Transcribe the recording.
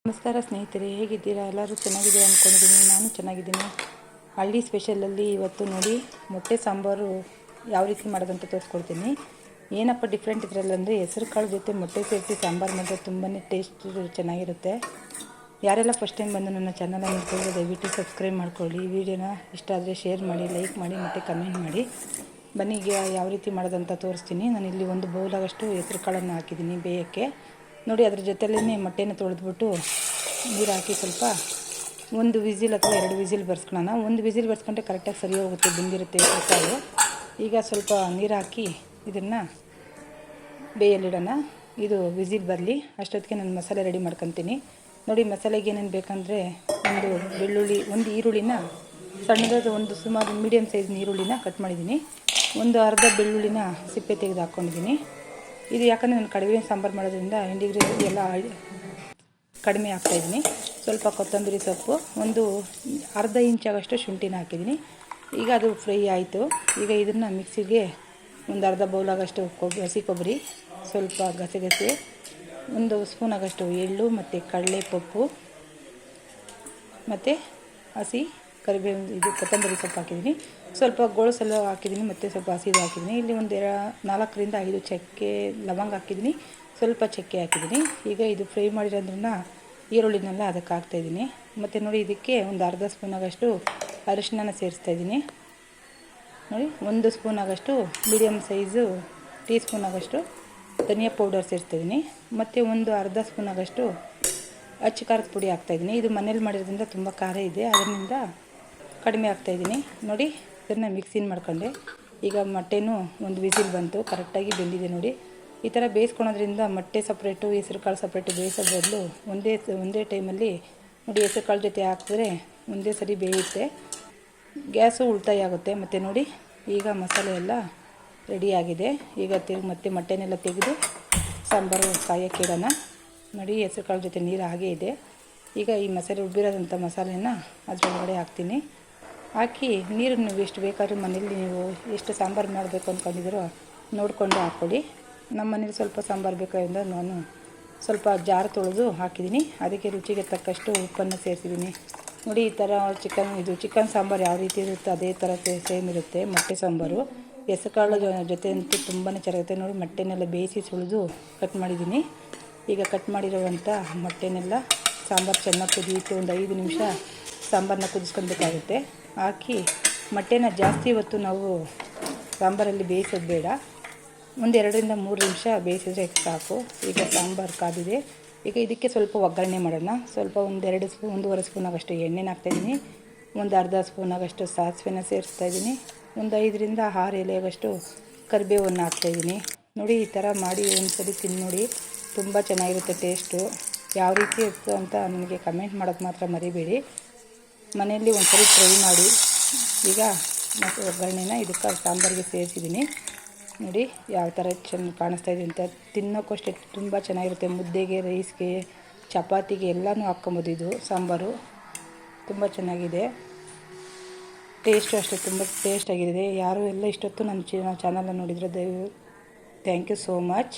ನಮಸ್ಕಾರ ಸ್ನೇಹಿತರೆ, ಹೇಗಿದ್ದೀರಾ? ಎಲ್ಲರೂ ಚೆನ್ನಾಗಿದೆ ಅಂದ್ಕೊಂಡಿದ್ದೀನಿ. ನಾನು ಚೆನ್ನಾಗಿದ್ದೀನಿ. ಹಳ್ಳಿ ಸ್ಪೆಷಲಲ್ಲಿ ಇವತ್ತು ನೋಡಿ ಮೊಟ್ಟೆ ಸಾಂಬಾರು ಯಾವ ರೀತಿ ಮಾಡೋದಂತ ತೋರಿಸ್ಕೊಡ್ತೀನಿ. ಏನಪ್ಪ ಡಿಫ್ರೆಂಟ್ ಇದರಲ್ಲಂದರೆ ಹೆಸರು ಕಾಳು ಜೊತೆ ಮೊಟ್ಟೆ ಸೇರಿಸಿ ಸಾಂಬಾರು ಮಾಡಿದ್ರೆ ತುಂಬಾ ಟೇಸ್ಟ್ ಚೆನ್ನಾಗಿರುತ್ತೆ. ಯಾರೆಲ್ಲ ಫಸ್ಟ್ ಟೈಮ್ ಬಂದು ನನ್ನ ಚಾನಲ್ ನೋಡ್ಕೊಳ್ಳಿ, ದಯವಿಟ್ಟು ಸಬ್ಸ್ಕ್ರೈಬ್ ಮಾಡ್ಕೊಳ್ಳಿ. ವಿಡಿಯೋನ ಇಷ್ಟ ಆದರೆ ಶೇರ್ ಮಾಡಿ, ಲೈಕ್ ಮಾಡಿ ಮತ್ತು ಕಮೆಂಟ್ ಮಾಡಿ. ಬನ್ನಿ ಈಗ ಯಾವ ರೀತಿ ಮಾಡೋದಂತ ತೋರಿಸ್ತೀನಿ. ನಾನಿಲ್ಲಿ ಒಂದು ಬೌಲಾಗಷ್ಟು ಹೆಸರು ಕಾಳನ್ನು ಹಾಕಿದ್ದೀನಿ ಬೇಯೋಕ್ಕೆ. ನೋಡಿ, ಅದ್ರ ಜೊತೆಲೇ ಮೊಟ್ಟೆನ ತೊಳೆದ್ಬಿಟ್ಟು ನೀರು ಹಾಕಿ ಸ್ವಲ್ಪ ಒಂದು ವಿಸಿಲ್ ಅಥವಾ 2 ವಿಸಿಲ್ ಬರ್ಸ್ಕೊಳ್ಳೋಣ. ಒಂದು ವಿಸಿಲ್ ಬರ್ಸ್ಕೊಂಡ್ರೆ ಕರೆಕ್ಟಾಗಿ ಸರಿ ಹೋಗುತ್ತೆ, ಬೆಂದಿರುತ್ತೆ ಹೆಸರು ಕಾಳು. ಈಗ ಸ್ವಲ್ಪ ನೀರು ಹಾಕಿ ಇದನ್ನು ಬೇಯಲಿಡೋಣ. ಇದು ವಿಸಿಲ್ ಬರಲಿ, ಅಷ್ಟೊತ್ತಿಗೆ ನಾನು ಮಸಾಲೆ ರೆಡಿ ಮಾಡ್ಕೊತೀನಿ. ನೋಡಿ, ಮಸಾಲೆಗೆ ಏನೇನು ಬೇಕಂದರೆ ಒಂದು ಬೆಳ್ಳುಳ್ಳಿ, ಒಂದು ಈರುಳ್ಳಿನ ಸಣ್ಣದಾದ ಒಂದು ಸುಮಾರು ಮೀಡಿಯಮ್ ಸೈಜ್ ಈರುಳ್ಳಿನ ಕಟ್ ಮಾಡಿದ್ದೀನಿ. ಒಂದು ಅರ್ಧ ಬೆಳ್ಳುಳ್ಳಿನ ಸಿಪ್ಪೆ ತೆಗೆದು ಹಾಕ್ಕೊಂಡಿದ್ದೀನಿ. ಇದು ಯಾಕಂದರೆ ನಾನು ಕಡಿಮೆ ಸಾಂಬಾರು ಮಾಡೋದ್ರಿಂದ ಇಂಡಿಗ್ರೇಟ್ ಎಲ್ಲ ಕಡಿಮೆ ಹಾಕ್ತಾಯಿದ್ದೀನಿ. ಸ್ವಲ್ಪ ಕೊತ್ತಂಬರಿ ಸೊಪ್ಪು, ಒಂದು ಅರ್ಧ ಇಂಚಾಗಷ್ಟು ಶುಂಠಿನ ಹಾಕಿದ್ದೀನಿ. ಈಗ ಅದು ಫ್ರೈ ಆಯಿತು. ಈಗ ಇದನ್ನು ಮಿಕ್ಸಿಗೆ ಒಂದು ಅರ್ಧ ಬೌಲಾಗಷ್ಟು ಹಸಿ ಕೊಬ್ಬರಿ, ಸ್ವಲ್ಪ ಗಸಗಸೆ, ಒಂದು ಸ್ಪೂನಾಗಷ್ಟು ಎಳ್ಳು ಮತ್ತು ಕಡಲೆ ಪಪ್ಪು ಮತ್ತು ಹಸಿ ಕರಿಬೇವು, ಇದು ಕೊತ್ತಂಬರಿ ಸೊಪ್ಪು ಹಾಕಿದ್ದೀನಿ. ಸ್ವಲ್ಪ ಗೋಳಸೆಲ್ಲ ಹಾಕಿದ್ದೀನಿ ಮತ್ತು ಸ್ವಲ್ಪ ಹಸಿದು ಹಾಕಿದ್ದೀನಿ. ಇಲ್ಲಿ ಒಂದು 4 ರಿಂದ 5 ಚಕ್ಕೆ ಲವಂಗ ಹಾಕಿದ್ದೀನಿ, ಸ್ವಲ್ಪ ಚಕ್ಕೆ ಹಾಕಿದ್ದೀನಿ. ಈಗ ಇದು ಫ್ರೈ ಮಾಡಿರೋದ್ರನ್ನ ಈರುಳ್ಳಿನೆಲ್ಲ ಅದಕ್ಕೆ ಹಾಕ್ತಾಯಿದ್ದೀನಿ. ಮತ್ತು ನೋಡಿ, ಇದಕ್ಕೆ ಒಂದು ಅರ್ಧ ಸ್ಪೂನಾಗಷ್ಟು ಅರಿಶಿನ ಸೇರಿಸ್ತಾಯಿದ್ದೀನಿ. ನೋಡಿ, 1 ಸ್ಪೂನಾಗಷ್ಟು ಮೀಡಿಯಮ್ ಸೈಜು ಟೀ ಸ್ಪೂನಾಗಷ್ಟು ಧನಿಯಾ ಪೌಡರ್ ಸೇರಿಸ್ತಾಯಿದ್ದೀನಿ. ಮತ್ತು ಒಂದು ಅರ್ಧ ಸ್ಪೂನಾಗಷ್ಟು ಅಚ್ಚ ಖಾರದ ಪುಡಿ ಹಾಕ್ತಾಯಿದ್ದೀನಿ. ಇದು ಮನೇಲಿ ಮಾಡಿರೋದ್ರಿಂದ ತುಂಬ ಖಾರ ಇದೆ, ಅದರಿಂದ ಕಡಿಮೆ ಹಾಕ್ತಾಯಿದ್ದೀನಿ. ನೋಡಿ, ಇದನ್ನು ಮಿಕ್ಸಿನ್ ಮಾಡ್ಕೊಂಡೆ. ಈಗ ಮೊಟ್ಟೆನೂ ಒಂದು ವಿಸಿಲ್ ಬಂತು, ಕರೆಕ್ಟಾಗಿ ಬೆಂದಿದೆ. ನೋಡಿ, ಈ ಥರ ಬೇಯಿಸ್ಕೊಳೋದ್ರಿಂದ ಮೊಟ್ಟೆ ಸಪ್ರೇಟು ಹೆಸರು ಕಾಳು ಸಪ್ರೇಟು ಬೇಯಿಸೋ ಬದಲು ಒಂದೇ ಟೈಮಲ್ಲಿ ನೋಡಿ ಹೆಸರು ಕಾಳು ಜೊತೆ ಹಾಕಿದ್ರೆ ಒಂದೇ ಸರಿ ಬೇಯುತ್ತೆ, ಗ್ಯಾಸು ಉಳಿತಾಯ ಆಗುತ್ತೆ. ಮತ್ತು ನೋಡಿ, ಈಗ ಮಸಾಲೆ ಎಲ್ಲ ರೆಡಿಯಾಗಿದೆ. ಈಗ ಮತ್ತೆ ಮೊಟ್ಟೆನೆಲ್ಲ ತೆಗೆದು ಸಾಂಬಾರು ಕಾಯೋಕ್ಕೆ ಇಡೋಣ. ನೋಡಿ, ಹೆಸರು ಕಾಳು ಜೊತೆ ನೀರು ಹಾಗೇ ಇದೆ. ಈಗ ಈ ಮಸಾಲೆ ರುಬ್ಬಿರೋದಂಥ ಮಸಾಲೆನ ಅದರೊಳಗಡೆ ಹಾಕ್ತೀನಿ. ಹಾಕಿ ನೀರನ್ನು ನೀವು ಎಷ್ಟು ಬೇಕಾದ್ರೂ ಮನೇಲಿ ನೀವು ಎಷ್ಟು ಸಾಂಬಾರು ಮಾಡಬೇಕು ಅಂದ್ಕೊಂಡಿದ್ದೀರೋ ನೋಡಿಕೊಂಡು ಹಾಕ್ಕೊಳ್ಳಿ. ನಮ್ಮ ಮನೇಲಿ ಸ್ವಲ್ಪ ಸಾಂಬಾರು ಬೇಕಾದ್ರಿಂದ ನಾನು ಸ್ವಲ್ಪ ಜಾರು ತೊಳೆದು ಹಾಕಿದ್ದೀನಿ. ಅದಕ್ಕೆ ರುಚಿಗೆ ತಕ್ಕಷ್ಟು ಉಪ್ಪನ್ನು ಸೇರಿಸಿದ್ದೀನಿ. ನೋಡಿ, ಈ ಥರ ಚಿಕನ್ ಸಾಂಬಾರು ಯಾವ ರೀತಿ ಇರುತ್ತೋ ಅದೇ ಥರ ಸೇಮ್ ಇರುತ್ತೆ ಮೊಟ್ಟೆ ಸಾಂಬಾರು. ಹೆಸರು ಕಾಳು ಜೊತೆ ಅಂತೂ ತುಂಬಾ ಚೆನ್ನಾಗಿರುತ್ತೆ. ನೋಡಿ, ಮೊಟ್ಟೆನೆಲ್ಲ ಬೇಯಿಸಿ ಸುಳಿದು ಕಟ್ ಮಾಡಿದ್ದೀನಿ. ಈಗ ಕಟ್ ಮಾಡಿರುವಂಥ ಮೊಟ್ಟೆನೆಲ್ಲ ಸಾಂಬಾರು ಚೆನ್ನಾಗಿ ಕುದಿಯಿತು. ಒಂದು 5 ನಿಮಿಷ ಸಾಂಬಾರನ್ನ ಕುದಿಸ್ಕೊಳ್ಬೇಕಾಗುತ್ತೆ. ಹಾಕಿ ಮೊಟ್ಟೆನ ಜಾಸ್ತಿ ಹೊತ್ತು ನಾವು ಸಾಂಬಾರಲ್ಲಿ ಬೇಯಿಸೋದು ಬೇಡ, ಒಂದು 2 ರಿಂದ 3 ನಿಮಿಷ ಬೇಯಿಸಿದ್ರೆ ಸಾಕು. ಈಗ ಸಾಂಬಾರು ಕಾದಿದೆ. ಈಗ ಇದಕ್ಕೆ ಸ್ವಲ್ಪ ಒಗ್ಗರಣೆ ಮಾಡೋಣ. ಸ್ವಲ್ಪ ಒಂದೂವರೆ ಸ್ಪೂನಾಗಷ್ಟು ಎಣ್ಣೆನ ಹಾಕ್ತಾಯಿದ್ದೀನಿ. ಒಂದು ಅರ್ಧ ಸ್ಪೂನಾಗಷ್ಟು ಸಾಸಿವೆನ ಸೇರಿಸ್ತಾಯಿದ್ದೀನಿ. ಒಂದು 5 ರಿಂದ 6 ಎಲೆಯಾಗಷ್ಟು ಕರಿಬೇವನ್ನು ಹಾಕ್ತಾಯಿದ್ದೀನಿ. ನೋಡಿ, ಈ ಥರ ಮಾಡಿ ಒಂದ್ಸರಿ ತಿಂದು ನೋಡಿ, ತುಂಬ ಚೆನ್ನಾಗಿರುತ್ತೆ ಟೇಸ್ಟು. ಯಾವ ರೀತಿ ಇತ್ತು ಅಂತ ನನಗೆ ಕಮೆಂಟ್ ಮಾಡೋದು ಮಾತ್ರ ಮರಿಬೇಡಿ. ಮನೆಯಲ್ಲಿ ಒಂದ್ಸರಿ ಟ್ರೈ ಮಾಡಿ. ಈಗ ಮತ್ತು ಒಗ್ಗರಣೆನ ಇದಕ್ಕೆ ಸಾಂಬಾರಿಗೆ ಸೇರಿಸಿದ್ದೀನಿ. ನೋಡಿ, ಯಾವ ಥರ ಚೆನ್ನಾಗಿ ಕಾಣಿಸ್ತಾ ಇದೆ ಅಂತ. ತಿನ್ನೋಕ್ಕೂ ಅಷ್ಟೇ ತುಂಬ ಚೆನ್ನಾಗಿರುತ್ತೆ. ಮುದ್ದೆಗೆ, ರೈಸ್ಗೆ, ಚಪಾತಿಗೆ ಎಲ್ಲನೂ ಹಾಕ್ಕೊಬೋದು. ಇದು ಸಾಂಬಾರು ತುಂಬ ಚೆನ್ನಾಗಿದೆ, ಟೇಸ್ಟು ಅಷ್ಟೇ ತುಂಬ ಟೇಸ್ಟಾಗಿದೆ. ಯಾರು ಎಲ್ಲ ಇಷ್ಟೊತ್ತು ನನ್ನ ಚಾನಲ್ನ ನೋಡಿದರೆ ಥ್ಯಾಂಕ್ ಯು ಸೋ ಮಚ್.